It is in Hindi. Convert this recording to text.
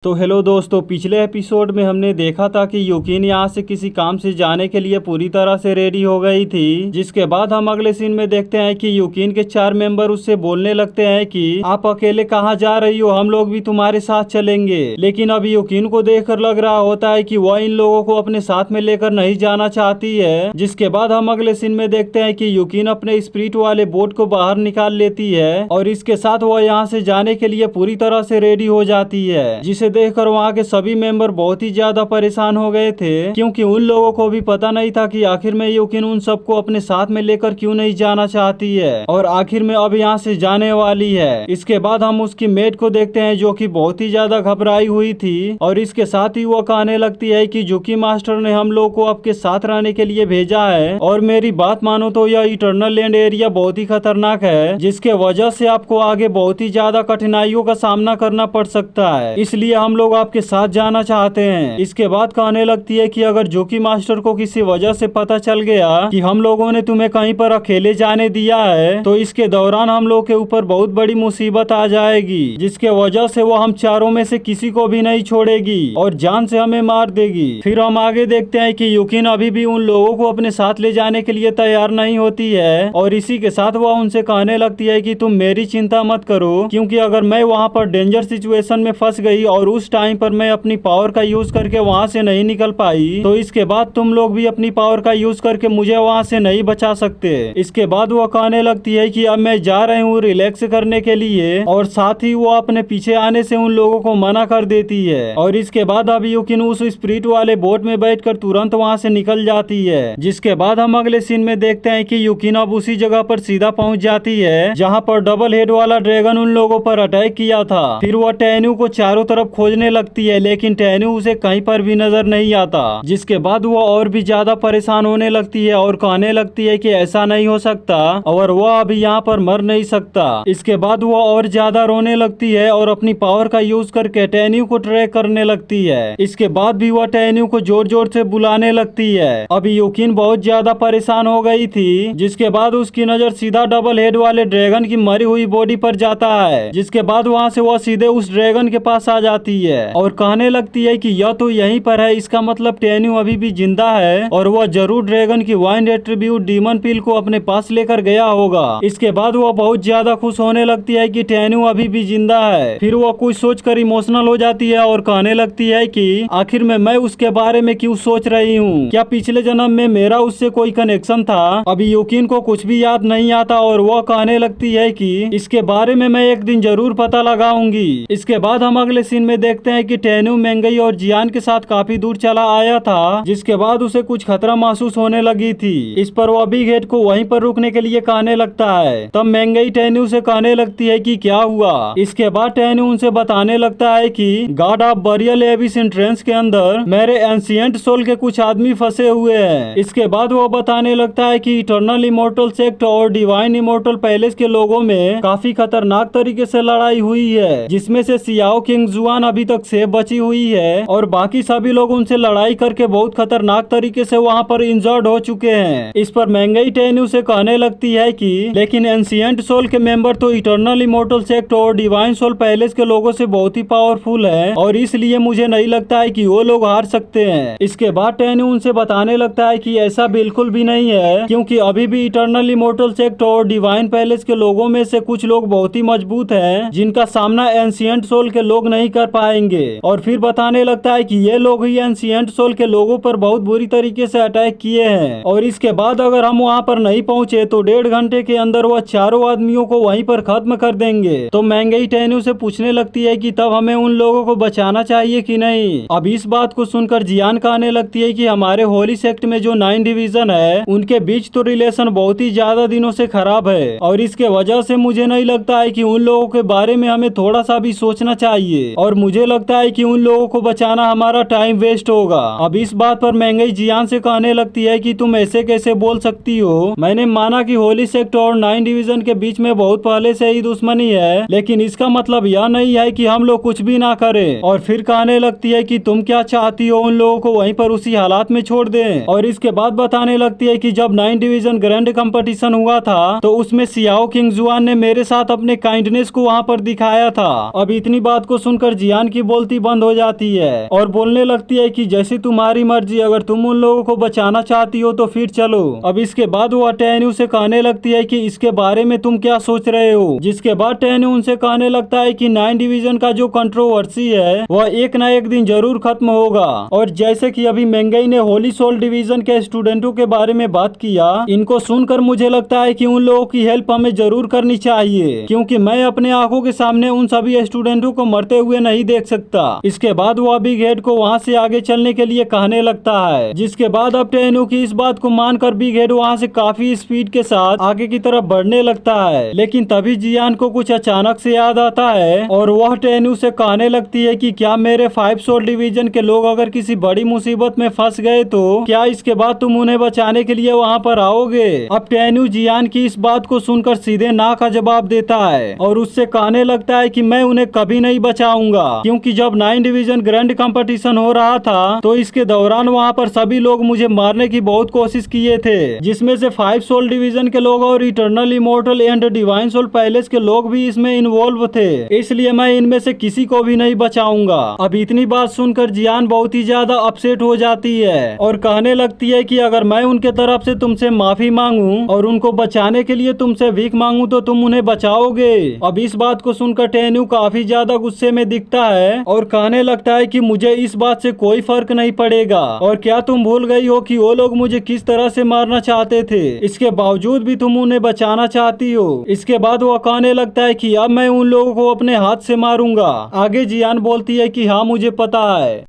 तो हेलो दोस्तों, पिछले एपिसोड में हमने देखा था कि यूकिन यहाँ से किसी काम से जाने के लिए पूरी तरह से रेडी हो गई थी। जिसके बाद हम अगले सीन में देखते हैं कि यूकिन के 4 मेंबर उससे बोलने लगते हैं कि आप अकेले कहाँ जा रही हो, हम लोग भी तुम्हारे साथ चलेंगे। लेकिन अब यूकिन को देखकर लग रहा होता है कि वह इन लोगों को अपने साथ में लेकर नहीं जाना चाहती है। जिसके बाद हम अगले सीन में देखते हैं कि यूकिन अपने स्पिरिट वाले बोट को बाहर निकाल लेती है और इसके साथ वह यहाँ से जाने के लिए पूरी तरह से रेडी हो जाती है। जिसे देखकर वहाँ के सभी मेंबर बहुत ही ज्यादा परेशान हो गए थे, क्योंकि उन लोगों को भी पता नहीं था कि आखिर में यूकिन उन सबको अपने साथ में लेकर क्यों नहीं जाना चाहती है और आखिर में अब यहाँ से जाने वाली है। इसके बाद हम उसकी मेट को देखते हैं जो कि बहुत ही ज्यादा घबराई हुई थी और इसके साथ ही वो कहने लगती है कि जुकी मास्टर ने हम लोग को आपके साथ रहने के लिए भेजा है और मेरी बात मानो तो यह इटर्नल लैंड एरिया बहुत ही खतरनाक है, जिसके वजह से आपको आगे बहुत ही ज्यादा कठिनाइयों का सामना करना पड़ सकता है, इसलिए हम लोग आपके साथ जाना चाहते हैं। इसके बाद कहने लगती है कि अगर जोकी मास्टर को किसी वजह से पता चल गया कि हम लोगों ने तुम्हें कहीं पर अकेले जाने दिया है तो इसके दौरान हम लोग के ऊपर बहुत बड़ी मुसीबत आ जाएगी, जिसके वजह से वो हम चारों में से किसी को भी नहीं छोड़ेगी और जान से हमें मार देगी। फिर हम आगे देखते हैं कि यूकिन अभी भी उन लोगों को अपने साथ ले जाने के लिए तैयार नहीं होती है और इसी के साथ वह उनसे कहने लगती है कि तुम मेरी चिंता मत करो, क्योंकि अगर मैं वहाँ पर डेंजर सिचुएशन में फंस गई और उस टाइम पर मैं अपनी पावर का यूज करके वहाँ से नहीं निकल पाई तो इसके बाद तुम लोग भी अपनी पावर का यूज करके मुझे वहाँ से नहीं बचा सकते। इसके बाद वो कहने लगती है कि अब मैं जा रही हूँ रिलैक्स करने के लिए और साथ ही वो अपने पीछे आने से उन लोगों को मना कर देती है और इसके बाद अब यूकिन उस स्पिरिट वाले बोट में बैठकर तुरंत वहाँ से निकल जाती है। जिसके बाद हम अगले सीन में देखते हैं कि यूकिन अब उसी जगह पर सीधा पहुँच जाती है जहाँ पर डबल हेड वाला ड्रैगन उन लोगों पर अटैक किया था। फिर वह टेन्यू को चारों तरफ खोजने लगती है लेकिन टेन्यू उसे कहीं पर भी नजर नहीं आता। जिसके बाद वो और भी ज्यादा परेशान होने लगती है और कहने लगती है कि ऐसा नहीं हो सकता और वह अभी यहाँ पर मर नहीं सकता। इसके बाद वो और ज्यादा रोने लगती है और अपनी पावर का यूज करके टेन्यू को ट्रैक करने लगती है। इसके बाद भी वह टेन्यू को जोर जोर से बुलाने लगती है। अभी यूकिन बहुत ज्यादा परेशान हो गई थी। जिसके बाद उसकी नजर सीधा डबल हेड वाले ड्रैगन की मरी हुई बॉडी पर जाता है। जिसके बाद वहाँ से वह सीधे उस ड्रैगन के पास आ जाती है और कहने लगती है कि यह तो यहीं पर है, इसका मतलब टेन्यू अभी भी जिंदा है और वह जरूर ड्रैगन की वाइन एट्रीब्यूट डीमन पिल को अपने पास लेकर गया होगा। इसके बाद वह बहुत ज्यादा खुश होने लगती है कि टेन्यू अभी भी जिंदा है। फिर वह कुछ सोचकर इमोशनल हो जाती है और कहने लगती है कि आखिर में मैं उसके बारे में क्यों सोच रही हूँ, क्या पिछले जन्म में मेरा उससे कोई कनेक्शन था। अभी यूकिन को कुछ भी याद नहीं आता और वह कहने लगती है कि इसके बारे में मैं एक दिन जरूर पता लगाऊंगी। इसके बाद हम अगले सीन में देखते हैं कि टेन्यू मेंगई और जियान के साथ काफी दूर चला आया था, जिसके बाद उसे कुछ खतरा महसूस होने लगी थी। इस पर वह बिग हेड को वहीं पर रुकने के लिए कहने लगता है। तब मेंगई टेन्यू से कहने लगती है कि क्या हुआ। इसके बाद टेन्यू उनसे बताने लगता है कि गॉड ऑफ बरियल एबिस एंट्रेंस के अंदर मेरे एंशिएंट सोल के कुछ आदमी फंसे हुए हैं। इसके बाद वह बताने लगता है कि इटर्नल इमोर्टल सेक्ट और डिवाइन इमोर्टल पैलेस के लोगों में काफी खतरनाक तरीके से लड़ाई हुई है, जिसमें से सियाओ किंग जुआन अभी तक सेफ बची हुई है और बाकी सभी लोग उनसे लड़ाई करके बहुत खतरनाक तरीके से वहाँ पर इंजर्ड हो चुके हैं। इस पर मेंगई टेन्यू से कहने लगती है कि लेकिन एंशिएंट सोल के मेंबर तो इटर्नल इमोर्टल सेक्ट और डिवाइन सोल पैलेस के लोगों से बहुत ही पावरफुल है और इसलिए मुझे नहीं लगता है कि वो लोग हार सकते हैं। इसके बाद टेन्यू उनसे बताने लगता है कि ऐसा बिल्कुल भी नहीं है, क्योंकि अभी भी इटर्नल इमोर्टल सेक्ट और डिवाइन पैलेस के लोगों में से कुछ लोग बहुत ही मजबूत हैं जिनका सामना एंशिएंट सोल के लोग नहीं कर पाएंगे। और फिर बताने लगता है कि ये लोग ही एंशिएंट सोल के लोगों पर बहुत बुरी तरीके से अटैक किए हैं और इसके बाद अगर हम वहाँ पर नहीं पहुँचे तो 1.5 घंटे के अंदर वह चारों आदमियों को वहीं पर खत्म कर देंगे। तो मेंगई टेन्यू से पूछने लगती है कि तब हमें उन लोगों को बचाना चाहिए कि नहीं। अब इस बात को सुनकर जियान कहने लगती है कि हमारे होली सेक्ट में जो 9 डिवीजन है उनके बीच तो रिलेशन बहुत ही ज्यादा दिनों से खराब है और इसके वजह से मुझे नहीं लगता है कि उन लोगों के बारे में हमें थोड़ा सा भी सोचना चाहिए और मुझे लगता है कि उन लोगों को बचाना हमारा टाइम वेस्ट होगा। अब इस बात पर मेंगई जियान से कहने लगती है कि तुम ऐसे कैसे बोल सकती हो, मैंने माना कि होली सेक्ट और 9 डिवीजन के बीच में बहुत पहले से ही दुश्मनी है, लेकिन इसका मतलब यह नहीं है कि हम लोग कुछ भी ना करें। और फिर कहने लगती है कि तुम क्या चाहती हो उन लोगों को वहीं पर उसी हालात में छोड़ दें। और इसके बाद बताने लगती है कि जब 9 डिवीजन ग्रैंड कंपटीशन हुआ था तो उसमें सियाओ किंग जुआन ने मेरे साथ अपने काइंडनेस को वहाँ पर दिखाया था। अब इतनी बात को सुनकर जियान की बोलती बंद हो जाती है और बोलने लगती है कि जैसी तुम्हारी मर्जी, अगर तुम उन लोगों को बचाना चाहती हो तो फिर चलो। अब इसके बाद वो टेन्यू से कहने लगती है कि इसके बारे में तुम क्या सोच रहे हो। जिसके बाद टेन्यू उनसे कहने लगता है कि 9 डिवीजन का जो कंट्रोवर्सी है वह एक न एक दिन जरूर खत्म होगा। और जैसे कि अभी मेंगई ने होली सोल डिवीजन के स्टूडेंटों के बारे में बात किया, इनको सुनकर मुझे लगता है कि उन लोगों की हेल्प हमें जरूर करनी चाहिए, क्योंकि मैं अपने आंखों के सामने उन सभी स्टूडेंटों को मरते हुए नहीं देख सकता। इसके बाद वो बिग हेड को वहाँ से आगे चलने के लिए कहने लगता है। जिसके बाद अब टेन्यू की इस बात को मानकर बिग हेड वहाँ से काफी स्पीड के साथ आगे की तरफ बढ़ने लगता है। लेकिन तभी जियान को कुछ अचानक से याद आता है और वह टेन्यू से कहने लगती है कि क्या मेरे 5 सोल डिवीजन के लोग अगर किसी बड़ी मुसीबत में फंस गए तो क्या इसके बाद तुम उन्हें बचाने के लिए वहाँ पर आओगे। अब टेन्यू जियान की इस बात को सुनकर सीधे ना का जवाब देता है और उससे कहने लगता है कि मैं उन्हें कभी नहीं बचाऊंगा, क्योंकि जब 9 डिवीजन ग्रैंड कंपटीशन हो रहा था तो इसके दौरान वहाँ पर सभी लोग मुझे मारने की बहुत कोशिश किए थे, जिसमें से 5 सोल डिवीजन के लोग और eternal immortal and divine soul palace के लोग भी इसमें इन्वॉल्व थे, इसलिए मैं इनमें से किसी को भी नहीं बचाऊंगा। अब इतनी बात सुनकर जियान बहुत ही ज्यादा अपसेट हो जाती है और कहने लगती है कि अगर मैं उनके तरफ से तुमसे माफी मांगूं और उनको बचाने के लिए तुमसे भीख मांगूं तो तुम उन्हें बचाओगे। अब इस बात को सुनकर टेन्यू काफी ज्यादा गुस्से में दिखता है और कहने लगता है कि मुझे इस बात से कोई फर्क नहीं पड़ेगा, और क्या तुम भूल गई हो कि वो लोग मुझे किस तरह से मारना चाहते थे, इसके बावजूद भी तुम उन्हें बचाना चाहती हो। इसके बाद वो कहने लगता है कि अब मैं उन लोगों को अपने हाथ से मारूंगा। आगे जियान बोलती है कि हाँ मुझे पता है।